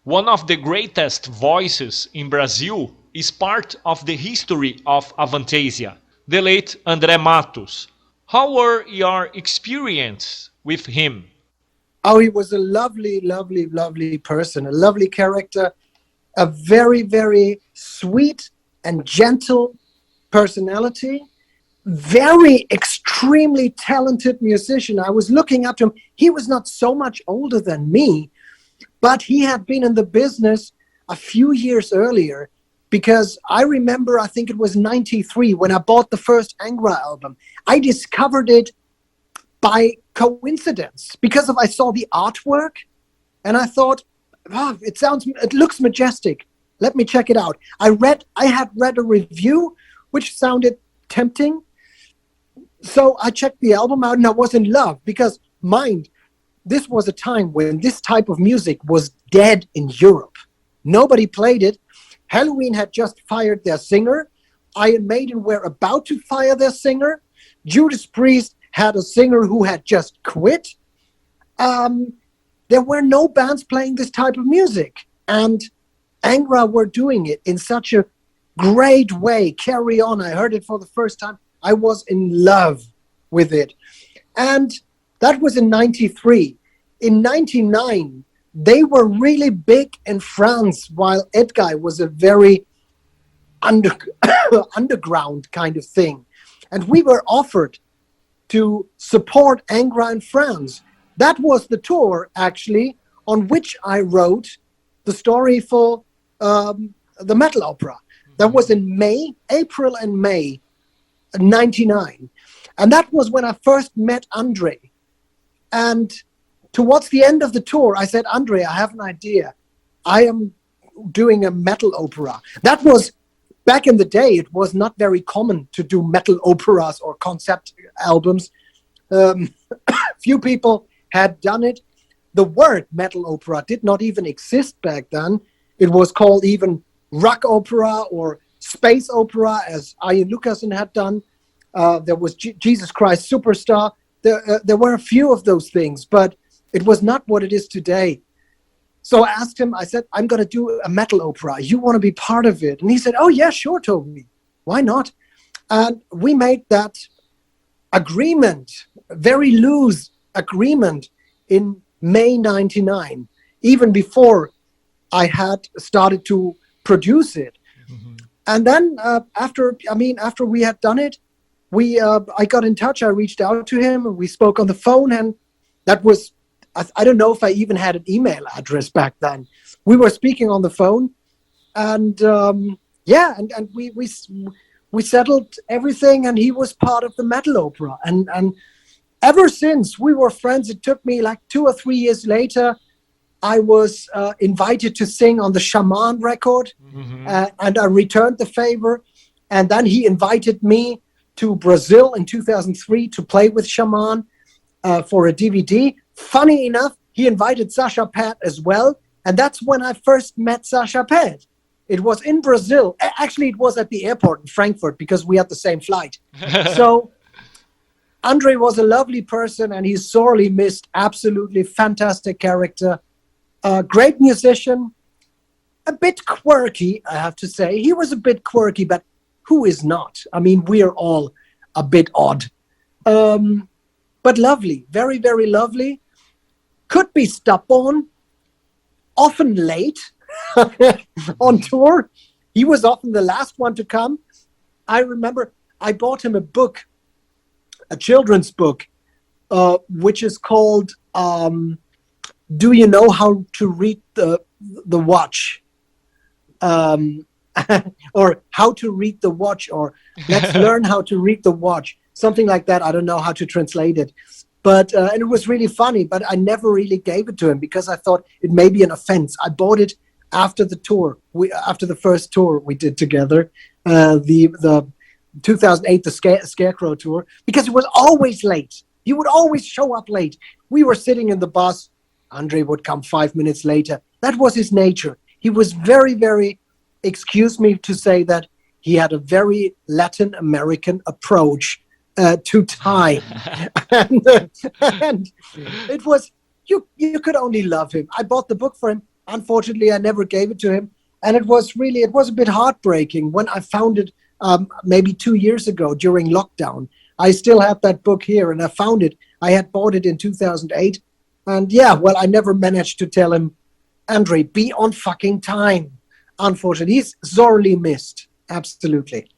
One of the greatest voices in Brazil is part of the history of Avantasia, the late André Matos. How were your experience with him? Oh, he was a lovely, lovely, lovely person, a lovely character, a very, very sweet and gentle personality, very extremely talented musician. I was looking up to him. He was not so much older than me, but he had been in the business a few years earlier, because I remember, I think it was 93 when I bought the first Angra album. I discovered it by coincidence because of I saw the artwork and I thought, oh, it looks majestic. Let me check it out. I had read a review which sounded tempting. So I checked the album out and I was in love because, mind, this was a time when this type of music was dead in Europe. Nobody played it. Halloween had just fired their singer. Iron Maiden were about to fire their singer. Judas Priest had a singer who had just quit. There were no bands playing this type of music. And Angra were doing it in such a great way. Carry On, I heard it for the first time. I was in love with it. And that was in 93. In 99, they were really big in France, while Edguy was a very underground kind of thing. And we were offered to support Angra in France. That was the tour, actually, on which I wrote the story for the metal opera. That was in April and May 99. And that was when I first met Andre. And towards the end of the tour, I said, Andre, I have an idea. I am doing a metal opera. That was, back in the day, it was not very common to do metal operas or concept albums. Few people had done it. The word metal opera did not even exist back then. It was called even rock opera or space opera, as Ian Lucassen had done. There was Jesus Christ Superstar. There were a few of those things, but it was not what it is today. So I asked him, I said, I'm going to do a metal opera. You want to be part of it? And he said, oh, yeah, sure, Toby. Why not? And we made that agreement, very loose agreement, in May 99, even before I had started to produce it. Mm-hmm. And then after we had done it, I got in touch. I reached out to him. We spoke on the phone, and that was, I don't know if I even had an email address back then. We were speaking on the phone, and we settled everything, and he was part of the metal opera. And ever since we were friends, it took me like 2 or 3 years later, I was invited to sing on the Shaman record, mm-hmm. And I returned the favor. And then he invited me to Brazil in 2003 to play with Shaman for a DVD. Funny enough, he invited Sasha Pat as well. And that's when I first met Sasha Pat. It was in Brazil. Actually, it was at the airport in Frankfurt because we had the same flight. So Andre was a lovely person, and he's sorely missed. Absolutely fantastic character. Great musician. A bit quirky, I have to say. He was a bit quirky, but who is not? I mean, we are all a bit odd. But lovely. Very, very lovely. Could be stubborn. Often late on tour. He was often the last one to come. I remember I bought him a book, a children's book, which is called Do You Know How to Read the Watch? Or How to Read the Watch, or Let's Learn How to Read the Watch. Something like that. I don't know how to translate it. But and it was really funny, but I never really gave it to him because I thought it may be an offense. I bought it after the tour. After the first tour we did together, the 2008, the Scarecrow tour, because it was always late. He would always show up late. We were sitting in the bus. Andre would come 5 minutes later. That was his nature. He was very, very, excuse me to say that, he had a very Latin American approach to time. and it was, you could only love him. I bought the book for him. unfortunately, I never gave it to him. And it was a bit heartbreaking when I found it maybe 2 years ago during lockdown. I still have that book here, and I found it. I had bought it in 2008. And yeah, well, I never managed to tell him, Andre, be on fucking time. Unfortunately, he's sorely missed. Absolutely.